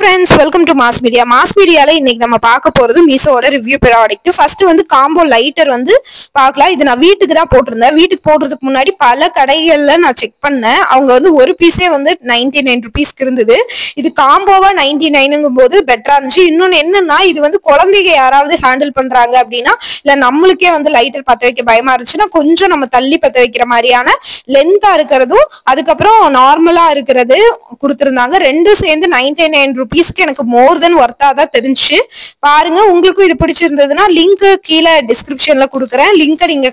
friends, welcome to Mass Media. Mass Media la இன்னைக்கு நம்ம பார்க்க போறது மீஷோவோட ரிவ்யூ ப்ராடக்ட். ஃபர்ஸ்ட் வந்து காம்போ லைட்டர் வந்து பார்க்கலாம். இது நான் வீட்டுக்கு தான் போட்டிருந்தேன். வீட்டுக்கு போடுறதுக்கு முன்னாடி பல கடைகள்ல நான் செக் பண்ணேன். அவங்க வந்து ஒரு பீஸே வந்து 99 ரூபீஸ்க்கு இருந்தது. இது காம்போவா 99ங்கும் போது பெட்டரா இருந்துச்சு. இன்னொன்னு என்னன்னா, இது வந்து குழந்தைங்க யாராவது ஹேண்டில் பண்றாங்க அப்படின்னா, இல்ல நம்மளுக்கே வந்து லைட்டர் பத்த வைக்க பயமா இருந்துச்சுன்னா கொஞ்சம் நம்ம தள்ளி பத்த வைக்கிற மாதிரியான லென்த்தா இருக்கிறதும் அதுக்கப்புறம் நார்மலா இருக்கிறது கொடுத்திருந்தாங்க. ரெண்டும் சேர்ந்து 99 ரூபீஸ்க்கு எனக்கு மோர் தென் ஒர்த்தா தான் தெரிஞ்சு. பாருங்க, உங்களுக்கும் இது பிடிச்சிருந்ததுன்னா லிங்க் கீழே டிஸ்கிரிப்ஷன்ல கொடுக்குறேன். லிங்கை நீங்க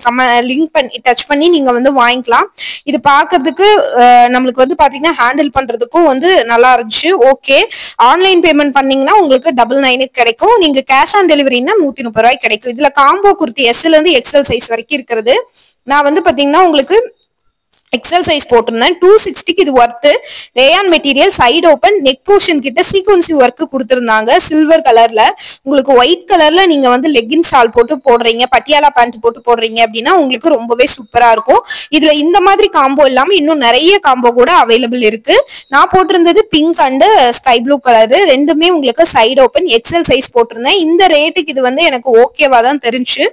லிங்க் பண்ணி டச் பண்ணி நீங்க வந்து வாங்கிக்கலாம். இது பாக்குறதுக்கு நம்மளுக்கு வந்து பாத்தீங்கன்னா ஹேண்டில் பண்றதுக்கும் வந்து நல்லா இருந்துச்சு. ஓகே, ஆன்லைன் பேமெண்ட் பண்ணீங்கன்னா உங்களுக்கு 99 கிடைக்கும். நீங்க கேஷ் ஆன் டெலிவரினா 130 ரூபாய் கிடைக்கும். இதுல காம்போ குர்த்தி எஸ்ல இருந்து எக்ஸல் சைஸ் வரைக்கும் இருக்கிறது. நான் வந்து பாத்தீங்கன்னா உங்களுக்கு எக்ஸல் சைஸ் போட்டிருந்தேன். 260க்கு இது worth. Rayon material, side open, neck portion கிட்ட சீக்வன்சி ஒர்க் கொடுத்திருந்தாங்க சில்வர் கலர்ல. உங்களுக்கு ஒயிட் கலர்ல நீங்க வந்து லெகின் ஷால் போட்டு போடுறீங்க, பட்டியாலா பேண்ட் போட்டு போடுறீங்க அப்படின்னா உங்களுக்கு ரொம்பவே சூப்பரா இருக்கும். இதுல இந்த மாதிரி காம்போ இல்லாம இன்னும் நிறைய காம்போ கூட அவைலபிள் இருக்கு. நான் போட்டிருந்தது pink and sky blue colour. ரெண்டுமே உங்களுக்கு சைடு ஓப்பன் எக்ஸல் சைஸ் போட்டிருந்தேன். இந்த ரேட்டுக்கு இது வந்து எனக்கு ஓகேவா தான் தெரிஞ்சு.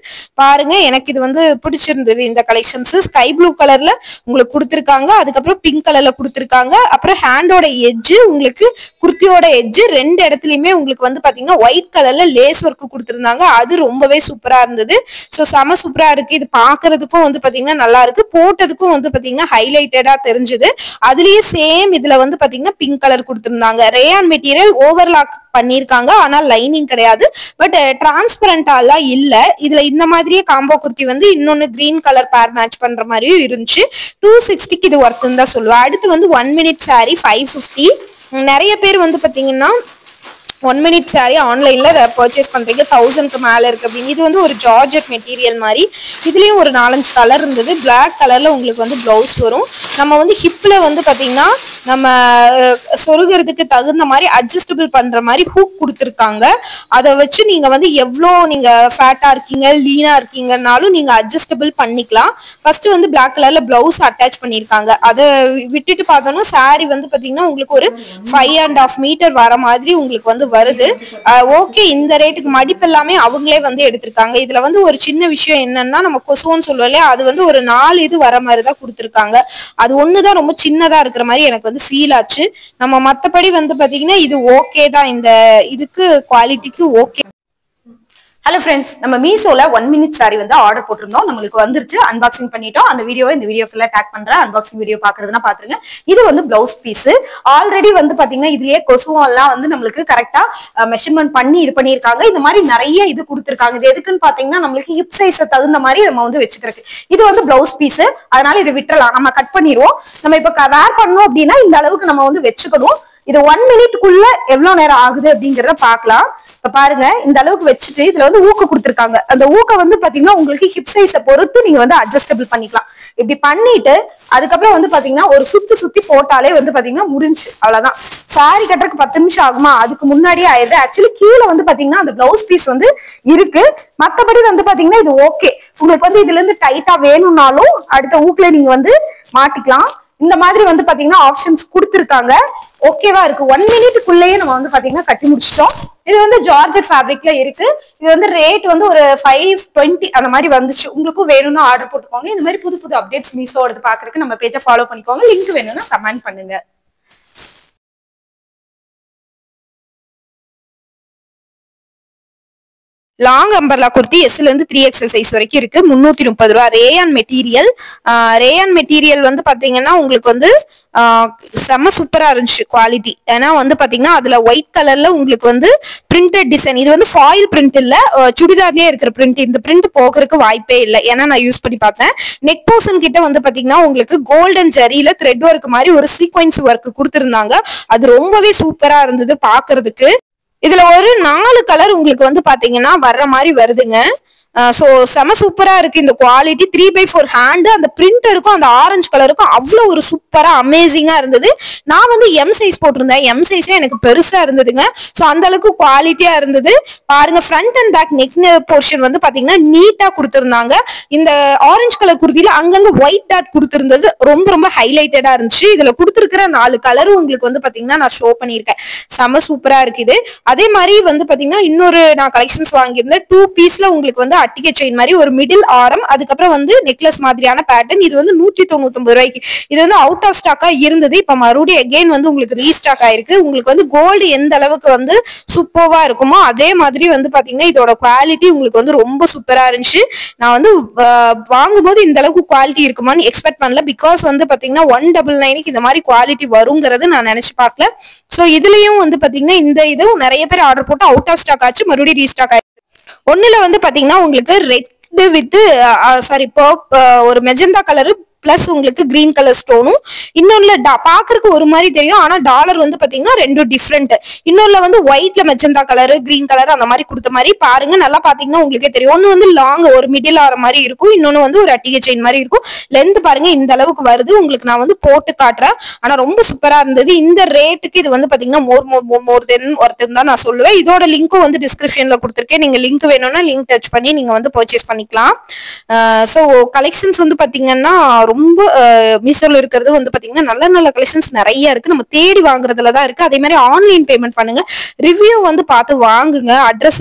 பாருங்க, எனக்கு இது வந்து பிடிச்சிருந்தது. இந்த கலெக்ஷன்ஸ் ஸ்கை ப்ளூ கலர்ல உங்களுக்கு கொடுத்திருக்காங்க, அதுக்கப்புறம் பிங்க் கலர்ல கொடுத்திருக்காங்க. அப்புறம் ஹேண்டோட எட்ஜ், உங்களுக்கு குர்த்தியோட எட்ஜ் ரெண்டு இடத்துலயுமே உங்களுக்கு வந்து பாத்தீங்கன்னா ஒயிட் கலர்ல லேஸ் ஒர்க் கொடுத்திருந்தாங்க. அது ரொம்பவே சூப்பரா இருந்தது. சோ செம சூப்பரா இருக்கு. இது பாக்குறதுக்கும் வந்து பாத்தீங்கன்னா நல்லா இருக்கு, போட்டதுக்கும் வந்து பாத்தீங்கன்னா ஹைலைட்டடா தெரிஞ்சது. அதுலயே சேம் இதுல வந்து பாத்தீங்கன்னா பிங்க் கலர் கொடுத்திருந்தாங்க. ரேயான் மெட்டீரியல் ஓவர்லாக் பண்ணிருக்காங்க, ஆனா லைனிங் கிடையாது. பட் டிரான்ஸ்பரண்டா எல்லாம் இல்ல. இதுல இந்த மாதிரியே காம்போ குர்த்தி வந்து இன்னொன்னு கிரீன் கலர் பேர் மேட்ச் பண்ற மாதிரியும் இருந்துச்சு. 260க்கு இது ஒர்த்துன்னு தான் சொல்லுவேன். அடுத்து வந்து 1 மினிட் சாரி 550. நிறைய பேர் வந்து பாத்தீங்கன்னா 1 மினிட் சாரி ஆன்லைன்ல பர்ச்சேஸ் பண்றீங்க, 1000க்கு மேல இருக்கு அப்படின்னு. இது வந்து ஒரு ஜார்ஜெட் மெட்டீரியல் மாதிரி. இதுலயும் ஒரு 4-5 கலர் இருந்தது. பிளாக் கலர்ல உங்களுக்கு வந்து பிளவுஸ் வரும். நம்ம வந்து ஹிப்ல வந்து பாத்தீங்கன்னா நம்ம சொருகிறதுக்கு தகுந்த மாதிரி அட்ஜஸ்டபிள் பண்ற மாதிரி ஹூக் கொடுத்துருக்காங்க. அதை வச்சு நீங்க வந்து எவ்வளோ நீங்க ஃபேட்டா இருக்கீங்க லீனா இருக்கீங்கன்னாலும் நீங்க அட்ஜஸ்டபிள் பண்ணிக்கலாம். ஃபர்ஸ்ட் வந்து பிளாக் கலர்ல பிளவுஸ் அட்டாச் பண்ணிருக்காங்க. அதை விட்டுட்டு பார்த்தோம்னா சாரி வந்து பாத்தீங்கன்னா உங்களுக்கு ஒரு 5.5 மீட்டர் வர மாதிரி உங்களுக்கு வந்து வருது. ஓகே, இந்த ரேட்டுக்கு மடிப்பு எல்லாமே அவங்களே வந்து எடுத்திருக்காங்க. இதுல வந்து ஒரு சின்ன விஷயம் என்னன்னா, நம்ம கொசுவோன்னு சொல்லுவோம், அது வந்து ஒரு 4 இது வர மாதிரிதான் கொடுத்திருக்காங்க. அது ஒண்ணுதான் ரொம்ப சின்னதா இருக்கிற மாதிரி எனக்கு வந்து ஃபீல் ஆச்சு. நம்ம மத்தபடி வந்து பாத்தீங்கன்னா இது ஓகே தான், இந்த இதுக்கு குவாலிட்டிக்கு ஓகே. ஹலோ ஃப்ரெண்ட்ஸ், நம்ம மீஷோல 1 மினிட் சாரி வந்து ஆர்டர் போட்டிருந்தோம். நம்மளுக்கு வந்துருச்சு, அன்பாக்சிங் பண்ணிட்டோம். அந்த வீடியோவை இந்த வீடியோக்குள்ள டேக் பண்றேன். அன்பாக்சிங் வீடியோ பாக்குறதுன்னா பாத்துருங்க. இது வந்து பிளவுஸ் பீஸ். ஆல்ரெடி வந்து பாத்தீங்கன்னா இதுலயே கொசுவம் எல்லாம் வந்து நம்மளுக்கு கரெக்டா மெஷர்மெண்ட் பண்ணி இது பண்ணிருக்காங்க. இந்த மாதிரி நிறைய இது கொடுத்திருக்காங்க. இது எதுக்குன்னு பாத்தீங்கன்னா நம்மளுக்கு ஹிப் சைஸ் தகுந்த மாதிரி நம்ம வந்து வச்சுக்கிறதுக்கு. இது வந்து பிளவுஸ் பீஸ், அதனால இதை விட்டுறலாம், நம்ம கட் பண்ணிடுவோம். நம்ம இப்ப வேர் பண்ணணும் அப்படின்னா இந்த அளவுக்கு நம்ம வந்து வச்சுக்கணும். இது 1 மினிட்குள்ள எவ்வளவு நேரம் ஆகுது அப்படிங்கறத பாக்கலாம். இப்ப பாருங்க, இந்த அளவுக்கு வச்சுட்டு இதுல வந்து ஊக்க கொடுத்திருக்காங்க. அந்த ஊக்க வந்து பாத்தீங்கன்னா உங்களுக்கு ஹிப் சைஸை பொறுத்து நீங்க வந்து அட்ஜஸ்டபிள் பண்ணிக்கலாம். இப்படி பண்ணிட்டு அதுக்கப்புறம் வந்து பாத்தீங்கன்னா ஒரு சுத்தி போட்டாலே வந்து பாத்தீங்கன்னா முடிஞ்சு, அவ்வளவுதான். சாரி கட்டுறதுக்கு 10 நிமிஷம் ஆகுமா, அதுக்கு முன்னாடியே ஆயிடுது. ஆக்சுவலி கீழே வந்து பாத்தீங்கன்னா அந்த பிளவுஸ் பீஸ் வந்து இருக்கு. மத்தபடி வந்து பாத்தீங்கன்னா இது ஓகே. உங்களுக்கு வந்து இதுல இருந்து டைட்டா வேணும்னாலும் அடுத்த ஊக்குல நீங்க வந்து மாட்டிக்கலாம். இந்த மாதிரி வந்து பாத்தீங்கன்னா ஆப்ஷன்ஸ் கொடுத்திருக்காங்க. ஓகேவா இருக்கு. 1 மினிட்டுக்குள்ளேயே நம்ம வந்து பாத்தீங்கன்னா கட்டி முடிச்சிட்டோம். இது வந்து ஜார்ஜெட் ஃபேப்ரிக்ல இருக்கு. இது வந்து ரேட் வந்து ஒரு 520 அந்த மாதிரி வந்துச்சு. உங்களுக்கும் வேணும்னா ஆர்டர் போட்டுக்கோங்க. இந்த மாதிரி புது அப்டேட்ஸ் மீஷோட பாக்குறதுக்கு நம்ம பேஜை ஃபாலோ பண்ணிக்கோங்க. லிங்க் வேணும்னா கமெண்ட் பண்ணுங்க. லாங் அம்பர்லா குர்த்தி எஸ்ல இருந்து 3XL சைஸ் வரைக்கும் இருக்கு. 330 ரூபாய். Rayon material. ரேயான் மெட்டீரியல் வந்து பாத்தீங்கன்னா உங்களுக்கு வந்து செம்ம சூப்பரா இருந்துச்சு குவாலிட்டி. ஏன்னா வந்து பாத்தீங்கன்னா அதுல ஒயிட் கலர்ல உங்களுக்கு வந்து பிரிண்டட் டிசைன். இது வந்து ஃபாயில் பிரிண்ட் இல்ல, சுடிதார்லயே இருக்கிற பிரிண்ட். இந்த பிரிண்ட் போகிறதுக்கு வாய்ப்பே இல்லை, ஏன்னா நான் யூஸ் பண்ணி பார்த்தேன். நெக் போர்ஷன் கிட்ட வந்து பாத்தீங்கன்னா உங்களுக்கு கோல்டன் ஜரியில த்ரெட் ஒர்க் மாதிரி ஒரு சீக்வன்ஸ் ஒர்க் கொடுத்திருந்தாங்க. அது ரொம்பவே சூப்பரா இருந்தது பாக்குறதுக்கு. இதுல ஒரு 4 கலர் உங்களுக்கு வந்து பாத்தீங்கன்னா வர்ற மாதிரி வருதுங்க. ஸோ செம சூப்பரா இருக்கு இந்த குவாலிட்டி. 3/4 ஹேண்ட், அந்த பிரிண்ட் இருக்கும், அந்த ஆரஞ்சு கலருக்கும் அவ்வளவு ஒரு சூப்பரா அமேசிங்கா இருந்தது. நான் வந்து எம் சைஸ் போட்டிருந்தேன், எம் சைஸே எனக்கு பெருசா இருந்ததுங்க. ஸோ அந்த அளவுக்கு குவாலிட்டியா இருந்தது. பாருங்க front and back neck portion வந்து பாத்தீங்கன்னா நீட்டா கொடுத்திருந்தாங்க. இந்த ஆரஞ்சு கலர் குர்த்தியில அங்கங்க ஒயிட் டாட் கொடுத்திருந்தது, ரொம்ப ரொம்ப ஹைலைட்டடா இருந்துச்சு. இதுல கொடுத்திருக்கிற 4 கலரும் உங்களுக்கு வந்து பாத்தீங்கன்னா நான் ஷோ பண்ணியிருக்கேன். செம சூப்பரா இருக்குது. அதே மாதிரி வந்து பாத்தீங்கன்னா இன்னொரு நான் கலெக்ஷன்ஸ் வாங்கியிருந்தேன். 2 பீஸ்ல உங்களுக்கு வந்து அட்டிகை செயின் மாதிரி ஒரு மிடில் ஆரம், அதுக்கப்புறம் வந்து நெக்லஸ் மாதிரியான பேட்டர்ன். இது வந்து 199 ரூபாய்க்கு. இது வந்து அவுட் ஆஃப் ஸ்டாக்கா இருந்தது. இப்ப மறுபடியும் அகைன் வந்து உங்களுக்கு ரீஸ்டாக் ஆயிருக்கு. உங்களுக்கு வந்து கோல்டு எந்த அளவுக்கு வந்து சூப்பர்வா இருக்குமோ அதே மாதிரி வந்து பாத்தீங்கன்னா இதோட குவாலிட்டி உங்களுக்கு வந்து ரொம்ப சூப்பரா இருந்துச்சு. நான் வந்து வாங்கும்போது இந்த அளவுக்கு குவாலிட்டி இருக்குமான்னு எக்ஸ்பெக்ட் பண்ணல. பிகாஸ் வந்து பாத்தீங்கன்னா 199க்கு இந்த மாதிரி குவாலிட்டி வருங்கிறது நான் நினைச்சு பார்க்கல. சோ இதுலயும் வந்து பாத்தீங்கன்னா இந்த இதுவும் நிறைய பேர் ஆர்டர் போட்டு அவுட் ஆஃப் ஸ்டாக் ஆச்சு, மறுபடியும் ரீஸ்டாக் ஆயிருக்கு. ஒண்ணுல வந்து பாத்தீங்கன்னா உங்களுக்கு ரெட் வித் சாரி ஒரு மெஜந்தா கலரு பிளஸ் உங்களுக்கு கிரீன் கலர் ஸ்டோனும், இன்னொன்னுல பாக்குறதுக்கு ஒரு மாதிரி தெரியும், ஆனா டாலர் வந்து பாத்தீங்கன்னா ரெண்டும் டிஃப்ரெண்ட். இன்னொன்னுல வந்து ஒயிட்ல மெஜந்தா கலர், கிரீன் கலர் அந்த மாதிரி கொடுத்த மாதிரி பாருங்க. நல்லா பாத்தீங்கன்னா உங்களுக்கே தெரியும். ஒன்னு வந்து லாங் ஒரு மிடில் ஆற மாதிரி இருக்கும், இன்னொன்னு வந்து ஒரு அட்டிகை செயின் மாதிரி இருக்கும். லென்த் பாருங்க இந்த அளவுக்கு வருது. உங்களுக்கு நான் வந்து போட்டு காட்டுறேன். ஆனா ரொம்ப சூப்பரா இருந்தது. இந்த ரேட்டுக்கு இது வந்து பாத்தீங்கன்னா மோர் தென் ஒருத்தர் தான் நான் சொல்லுவேன். இதோட லிங்க்கும் வந்து டிஸ்கிரிப்ஷன்ல கொடுத்துருக்கேன். நீங்க லிங்க் வேணும்னா லிங்க் டச் பண்ணி நீங்க வந்து பர்ச்சேஸ் பண்ணிக்கலாம். சோ கலெக்ஷன்ஸ் வந்து பாத்தீங்கன்னா ரொம்ப மீஷோல இருக்கிறது வந்து பாத்தீங்கன்னா நல்ல நல்ல கலெக்ஷன்ஸ் நிறைய இருக்கு. நம்ம தேடி வாங்குறதுல தான் இருக்கு. அதே மாதிரி ஆன்லைன் பேமெண்ட் பண்ணுங்க, ரிவ்யூ வந்து பார்த்து வாங்குங்க. அட்ரஸ்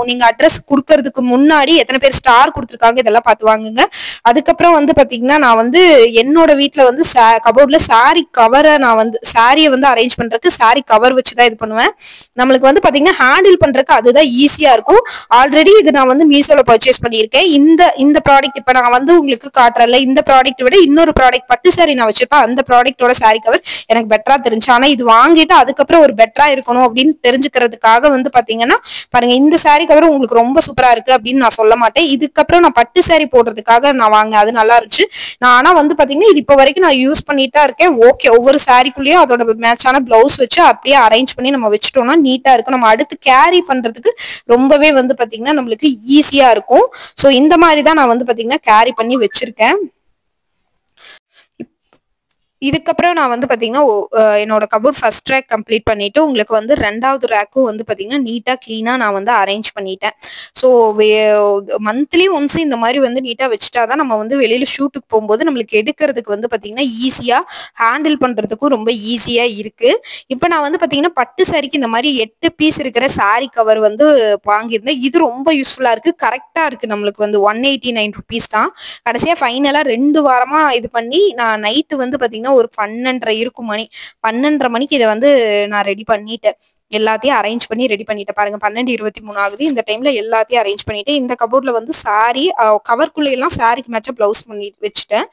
நீங்க அட்ரஸ் கொடுக்கறதுக்கு முன்னாடி எத்தனை பேர் ஸ்டார் கொடுத்துருக்காங்க இதெல்லாம் பார்த்து வாங்குங்க. அதுக்கப்புறம் வந்து பாத்தீங்கன்னா நான் வந்து என்னோட வீட்டுல வந்து கபோர்ட்ல சாரி கவரை நான் வந்து சாரியை வந்து அரேஞ்ச் பண்றதுக்கு சாரி கவர் வச்சுதான் இது பண்ணுவேன். நம்மளுக்கு வந்து பாத்தீங்கன்னா ஹேண்டில் பண்றதுக்கு அதுதான் ஈஸியா இருக்கும். ஆல்ரெடி இது நான் வந்து மீஷோல பர்ச்சேஸ் பண்ணியிருக்கேன். இந்த ப்ராடக்ட் இப்ப நான் வந்து உங்களுக்கு காட்டுறேன்ல, இந்த ப்ராடக்ட் விட இன்னொரு ப்ராடக்ட் பட்டு சாரி நான் வச்சிருப்பேன். அந்த ப்ராடக்டோட சாரி கவர் எனக்கு பெட்டரா தெரிஞ்சு. ஆனா இது வாங்கிட்டு அதுக்கப்புறம் ஒரு பெட்டரா இருக்கணும் அப்படின்னு தெரிஞ்சுக்கிறதுக்காக வந்து பாத்தீங்கன்னா பாருங்க இந்த சாரி கவர் உங்களுக்கு ரொம்ப சூப்பரா இருக்கு அப்படின்னு நான் சொல்ல மாட்டேன். இதுக்கப்புறம் நான் பட்டு சாரி போடுறதுக்காக நான் வாங்கினேன், அது நல்லா இருந்துச்சு. நான் ஆனா வந்து பாத்தீங்கன்னா இது இப்ப வரைக்கும் நான் யூஸ் பண்ணிட்டு தான் இருக்கேன். ஓகே, ஒவ்வொரு சாரிக்குள்ளேயும் அதோட மேட்சான பிளவுஸ் வச்சு அப்படியே அரேஞ்ச் பண்ணி நம்ம வச்சுட்டோம்னா நீட்டா இருக்கும். நம்ம அடுத்து கேரி பண்றதுக்கு ரொம்பவே வந்து பாத்தீங்கன்னா நம்மளுக்கு ஈஸியா இருக்கும். சோ இந்த மாதிரி தான் நான் வந்து பாத்தீங்கன்னா கேரி பண்ணி வச்சிருக்கேன். இதுக்கப்புறம் நான் வந்து பாத்தீங்கன்னா என்னோட கபோர்ட் ஃபர்ஸ்ட் ரேக் கம்ப்ளீட் பண்ணிட்டு உங்களுக்கு வந்து ரெண்டாவது ரேக்கும் வந்து பாத்தீங்கன்னா நீட்டா கிளீனா நான் வந்து அரேஞ்ச் பண்ணிட்டேன். ஸோ மந்த்லி ஒன்ஸ் இந்த மாதிரி வந்து நீட்டா வச்சுட்டாதான் நம்ம வந்து வெளியில ஷூட்டுக்கு போகும்போது நம்மளுக்கு எடுக்கிறதுக்கு வந்து பாத்தீங்கன்னா ஈஸியா ஹேண்டில் பண்றதுக்கும் ரொம்ப ஈஸியா இருக்கு. இப்போ நான் வந்து பாத்தீங்கன்னா பட்டு சாரிக்கு இந்த மாதிரி 8 பீஸ் இருக்கிற சாரி கவர் வந்து வாங்கியிருந்தேன். இது ரொம்ப யூஸ்ஃபுல்லா இருக்கு, கரெக்டா இருக்கு. நம்மளுக்கு வந்து 189 ருபீஸ் தான். கடைசியா ஃபைனலா 2 வாரமா இது பண்ணி நான் நைட்டு வந்து பாத்தீங்கன்னா ஒரு 12:30 இருக்கும் மணி, 12:30 மணிக்கு இதை வந்து நான் ரெடி பண்ணிட்டேன். எல்லாத்தையும் அரேஞ்ச் பண்ணி ரெடி பண்ணிட்டேன். பாருங்க 12:23 ஆகுது. இந்த டைம்ல எல்லாத்தையும் அரேஞ்ச் பண்ணிட்டு இந்த கபோர்ட்ல வந்து சாரி கவர்க்குள்ள எல்லாம் சாரிக்கு மேட்சா பிளவுஸ் பண்ணி வச்சுட்டேன்.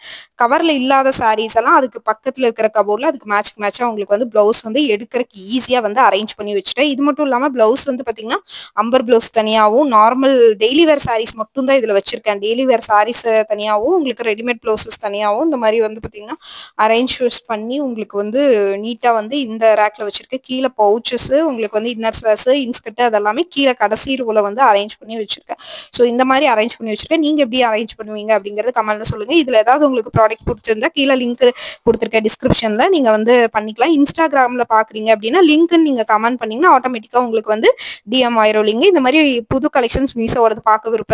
கவர்ல இல்லாத சாரீஸ் எல்லாம் அதுக்கு பக்கத்துல இருக்கிற கபோர்ட்ல அதுக்கு மேட்சா உங்களுக்கு வந்து பிளவுஸ் வந்து எடுக்கிறதுக்கு ஈஸியா வந்து அரேஞ்ச் பண்ணி வச்சுட்டேன். இது மட்டும் இல்லாம பிளவுஸ் வந்து பாத்தீங்கன்னா அம்பர் பிளவுஸ் தனியாவும் நார்மல் டெய்லி வேர் சாரீஸ் மட்டும் தான் இதுல வச்சிருக்கேன். டெய்லி வேர் சாரீஸ் தனியாவும் உங்களுக்கு ரெடிமேட் பிளவுசஸ் தனியாவும் இந்த மாதிரி வந்து பாத்தீங்கன்னா அரேஞ்ச் பண்ணி உங்களுக்கு வந்து நீட்டா வந்து இந்த ரேக்ல வச்சிருக்கேன். கீழே பவுச்சஸ் உங்களுக்கு வந்து இன்னர் ஸ்வேர்ஸ் இன்ஸ்கர்ட் அதெல்லாமே கீழே கடைசி ரூல வந்து அரேஞ்ச் பண்ணி வச்சிருக்கேன். ஸோ இந்த மாதிரி அரேஞ்ச் பண்ணி வச்சிருக்கேன். நீங்க எப்படி அரேஞ்ச் பண்ணுவீங்க அப்படிங்கறது கமெண்ட்ல சொல்லுங்க. இதுல ஏதாவது உங்களுக்கு ப்ராடக்ட் பிடிச்சிருந்தா கீழே லிங்க் கொடுத்துருக்கேன் டிஸ்கிரிப்ஷன்ல, நீங்க வந்து பண்ணிக்கலாம். இன்ஸ்டாகிராம்ல பாக்குறீங்க அப்படின்னா லிங்க் நீங்க கமெண்ட் பண்ணீங்கன்னா ஆட்டோமேட்டிக்கா உங்களுக்கு வந்து டிஎம் ஆயிரும் லிங்க். இந்த மாதிரி புது கலெக்ஷன்ஸ் மீஷோவோட பார்க்க விருப்பம்